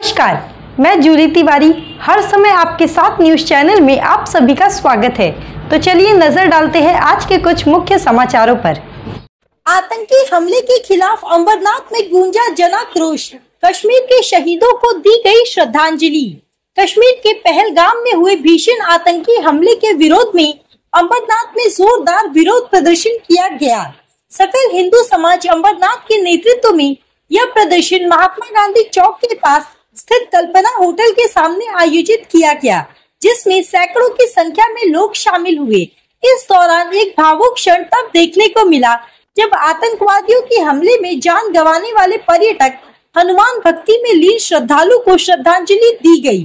नमस्कार, मैं जूली तिवारी हर समय आपके साथ न्यूज चैनल में आप सभी का स्वागत है। तो चलिए नजर डालते हैं आज के कुछ मुख्य समाचारों पर। आतंकी हमले के खिलाफ अंबरनाथ में गूंजा जनाक्रोश, कश्मीर के शहीदों को दी गई श्रद्धांजलि। कश्मीर के पहलगाम में हुए भीषण आतंकी हमले के विरोध में अंबरनाथ में जोरदार विरोध प्रदर्शन किया गया। सकल हिंदू समाज अंबरनाथ के नेतृत्व में यह प्रदर्शन महात्मा गांधी चौक के पास स्थित कल्पना होटल के सामने आयोजित किया गया, जिसमें सैकड़ों की संख्या में लोग शामिल हुए। इस दौरान एक भावुक क्षण तब देखने को मिला जब आतंकवादियों के हमले में जान गंवाने वाले पर्यटक हनुमान भक्ति में लीन श्रद्धालु को श्रद्धांजलि दी गई।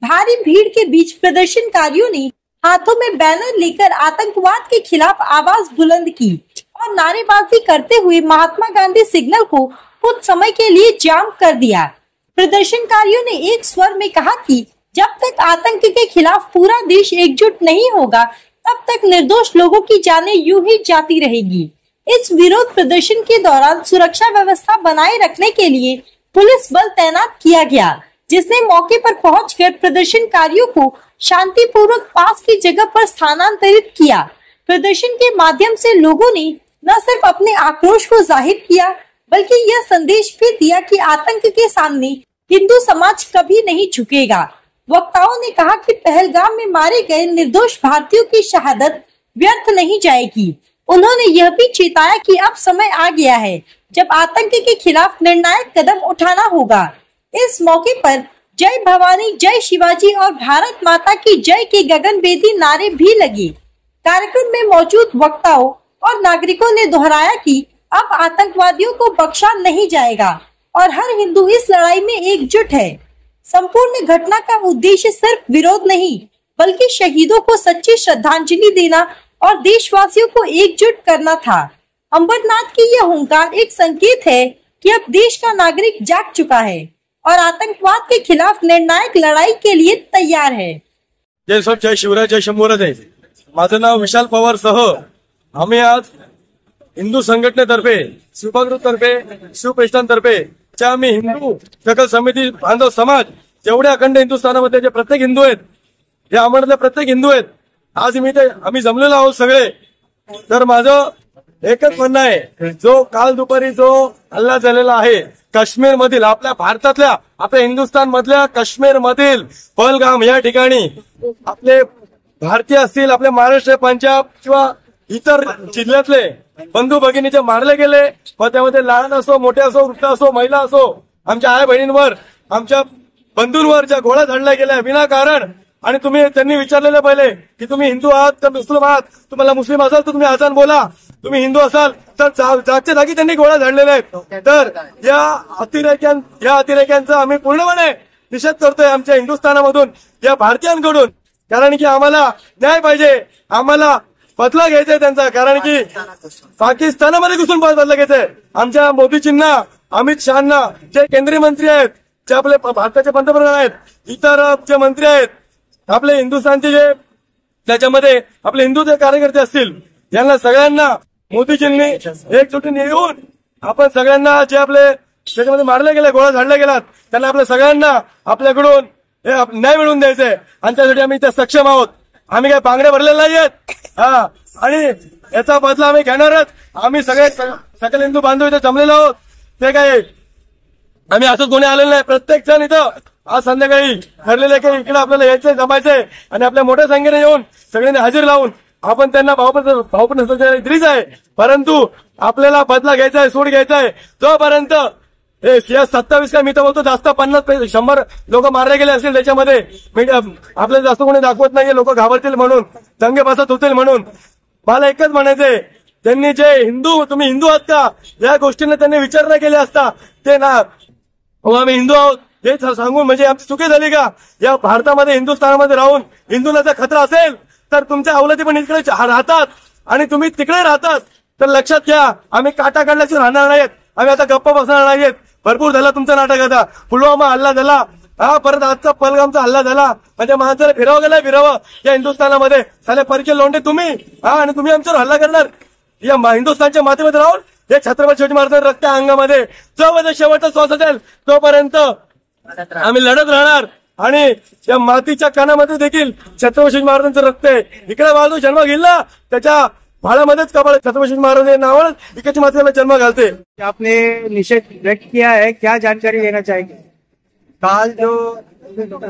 भारी भीड़ के बीच प्रदर्शनकारियों ने हाथों में बैनर लेकर आतंकवाद के खिलाफ आवाज बुलंद की और नारेबाजी करते हुए महात्मा गांधी सिग्नल को कुछ समय के लिए जाम कर दिया। प्रदर्शनकारियों ने एक स्वर में कहा कि जब तक आतंक के खिलाफ पूरा देश एकजुट नहीं होगा, तब तक निर्दोष लोगों की जानें यूं ही जाती रहेगी। इस विरोध प्रदर्शन के दौरान सुरक्षा व्यवस्था बनाए रखने के लिए पुलिस बल तैनात किया गया, जिसने मौके पर पहुंचकर प्रदर्शनकारियों को शांतिपूर्वक पास की जगह पर स्थानांतरित किया। प्रदर्शन के माध्यम से लोगों ने न सिर्फ अपने आक्रोश को जाहिर किया, बल्कि यह संदेश भी दिया कि आतंक के सामने हिंदू समाज कभी नहीं झुकेगा। वक्ताओं ने कहा कि पहलगाम में मारे गए निर्दोष भारतीयों की शहादत व्यर्थ नहीं जाएगी। उन्होंने यह भी चेताया कि अब समय आ गया है जब आतंक के खिलाफ निर्णायक कदम उठाना होगा। इस मौके पर जय भवानी, जय शिवाजी और भारत माता की जय के गगनभेदी नारे भी लगे। कार्यक्रम में मौजूद वक्ताओं और नागरिकों ने दोहराया कि अब आतंकवादियों को बख्शा नहीं जाएगा और हर हिंदू इस लड़ाई में एकजुट है। संपूर्ण घटना का उद्देश्य सिर्फ विरोध नहीं, बल्कि शहीदों को सच्ची श्रद्धांजलि देना और देशवासियों को एकजुट करना था। अंबरनाथ की यह हुंकार एक संकेत है कि अब देश का नागरिक जाग चुका है और आतंकवाद के खिलाफ निर्णायक लड़ाई के लिए तैयार है। जय सब, जय शिवराय, जय शंभूराज। माझं नाव विशाल पवार सह आम्ही आज हिंदू संघटनेतर्फे, शिवग्रुपतर्फे, शिवप्रतिष्ठानतर्फे आम्ही हिंदू सकल समिती बांधव समाज जेवढे अखंड हिंदुस्थानामध्ये जे प्रत्येक हिंदू आहेत, हे अमरनाथले प्रत्येक हिंदू आहेत, आज आम्ही जमलेलो आहोत सगळे। तर माझं एकच म्हणणं आहे, जो काल दुपारी जो हल्ला झालेला आहे काश्मीर मधील, आपल्या भारतातल्या, आपल्या हिंदुस्थान मधल्या काश्मीर मधील पहलगाम या ठिकाणी आपले भारतीय असतील, आपले महाराष्ट्र, पंजाब किंवा इतर जिल्ह्यातले बंधू भगिनी जे मारले गेले, व त्यामध्ये लहान असो, मोठे असो, वृद्ध असो, महिला असो, आमच्या आई बहिणींवर, आमच्या बंधूंवर ज्या गोळ्या झाडल्या गेल्या विनाकारण, आणि त्यांनी विचारलेलं पहिले की तुम्ही हिंदू आहात का मुस्लिम आहात, तुम्हाला मुस्लिम असाल तर तुम्ही अजान बोला, तुम्ही हिंदू असाल तर जागच्या जागी त्यांनी गोळ्या झाडलेल्या आहेत। तर या अतिरेक्यांचा आम्ही पूर्णपणे निषेध करतोय आमच्या हिंदुस्थानामधून, या भारतीयांकडून, कारण की आम्हाला न्याय पाहिजे, आम्हाला बदला घ्यायचाय त्यांचा, कारण की पाकिस्तानामध्ये घुसून बदला घ्यायचाय। आमच्या मोदीजींना, अमित शहाना, जे केंद्रीय मंत्री आहेत, जे आपले भारताचे पंतप्रधान आहेत, इतर जे मंत्री आहेत, आपले हिंदुस्थानचे जे त्याच्यामध्ये आपले हिंदू जे कार्यकर्ते असतील, यांना सगळ्यांना मोदीजींनी एकजुटीने येऊन आपण सगळ्यांना जे आपले त्याच्यामध्ये मारले गेले, गोळ्या झाडल्या गेलात, त्यांना आपल्या सगळ्यांना आपल्याकडून न्याय मिळवून द्यायचंय आणि त्यासाठी आम्ही त्या सक्षम आहोत। आम्ही काय बांगड्या भरलेल्या नाहीयेत, आणि याचा बदला आम्ही घेणारच। आम्ही सगळे सकल हिंदू बांधव इथे जमलेलो आहोत, ते काय आम्ही असंच कोणी आलेलं नाही। प्रत्येक जण इथं आज संध्याकाळी ठरलेलं की इकडे आपल्याला यायचंय, जमायचंय, आणि आपल्या मोठ्या संख्येने येऊन सगळ्यांनी हजेरी लावून आपण त्यांना भावपण दिलीच आहे, परंतु आपल्याला बदला घ्यायचा आहे, सूड घ्यायचा आहे। जोपर्यंत 27 काय मी तर बोलतो जास्त 50-100 लोक मारले गेले असतील, त्याच्यामध्ये आपल्याला जास्त कोणी दाखवत नाहीये, लोक घाबरतील म्हणून, दंगे बसत होतील म्हणून। मला एकच म्हणायचंय, त्यांनी जे तुम्ही हिंदू आहात का, या गोष्टींना त्यांनी विचार न केले असता, ते ना आम्ही हिंदू आहोत हे सांगून म्हणजे आमची चुकी झाली का? या भारतामध्ये, हिंदुस्थानामध्ये राहून हिंदूंना जर खतरा असेल तर तुमच्या अवलादी पण इकडे राहतात आणि तुम्ही तिकडे राहतात, तर लक्षात घ्या, आम्ही काटा काढल्याची राहणार नाहीत, आम्ही आता गप्प बसणार नाहीत। भरपूर झाला तुमचं नाटक, आता पुलवामा हल्ला झाला, परत आजचा पहलगामचा हल्ला झाला, म्हणजे माणसाला फिरावं गेलाय फिरावं या हिंदुस्थानामध्ये, साले परिचय लोंढे तुम्ही, आणि तुम्ही आमच्यावर हल्ला करणार या हिंदुस्थानच्या मातीमध्ये राहून। हे छत्रपती शिवाजी महाराजांच्या रक्त अंगामध्ये जोपर्यंत शेवटचा श्वास असेल तोपर्यंत आम्ही लढत राहणार आणि या मातीच्या कणामध्ये देखील छत्रपती शिवाजी महाराजांचं रक्त आहे. इकडे बाजू जन्म घेतला त्याच्या भाड्यामध्येच कपाळ छत्रपती शिवाजी महाराज हे नावावर इकडची मातीला जन्म घालते. आपने निषेध व्यक्त किया है, क्या जानकारी देना चाहेंगे? काल जो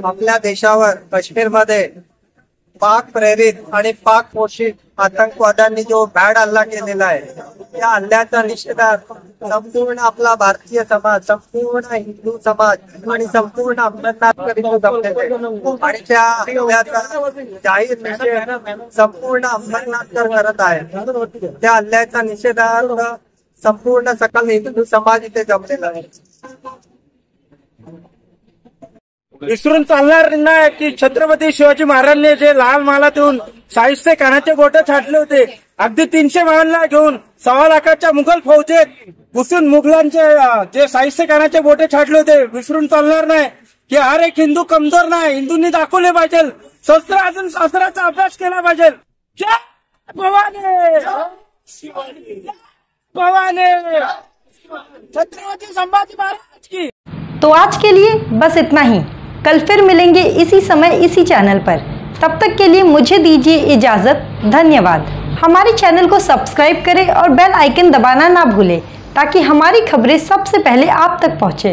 आपल्या देशावर काश्मीरमध्ये पाक प्रेरित आणि पाक पोषित आतंकवाद्यांनी जो भ्याड हल्ला केलेला आहे, त्या हल्ल्याचा निषेधार्थ संपूर्ण आपला भारतीय समाज, संपूर्ण हिंदू समाज आणि संपूर्ण अंबरनाथ जमलेले आणि त्या हल्ल्याचा जाहीर निषेध संपूर्ण अंबरनाथकर करत आहे. त्या हल्ल्याचा निषेधार्थ संपूर्ण सकल हिंदू समाज इथे जमलेला आहे. विसरून चालणार नाही की छत्रपती शिवाजी महाराजांनी जे लाल माला देऊन 600 कानाचे बोट छाटले होते, अगदी 300 माळांना घेऊन 1.25 लाखाच्या मुघल फौजेत घुसून मुघलांचे जे 600 कानाचे बोटे छाटले होते, विसरून चालणार नाही की हर एक हिंदू कमजोर नाही. हिंदूंनी दाखवले पाहिजे, शस्त्र अजून शास्त्राचा अभ्यास केला पाहिजे. जय भवानी, भवानी, छत्रपती संभाजी महाराज की. तो आज के लिए बस इतना ही। कल फिर मिलेंगे इसी समय इसी चैनल पर। तब तक के लिए मुझे दीजिए इजाज़त। धन्यवाद। हमारे चैनल को सब्सक्राइब करें और बेल आइकन दबाना ना भूलें ताकि हमारी खबरें सबसे पहले आप तक पहुँचे।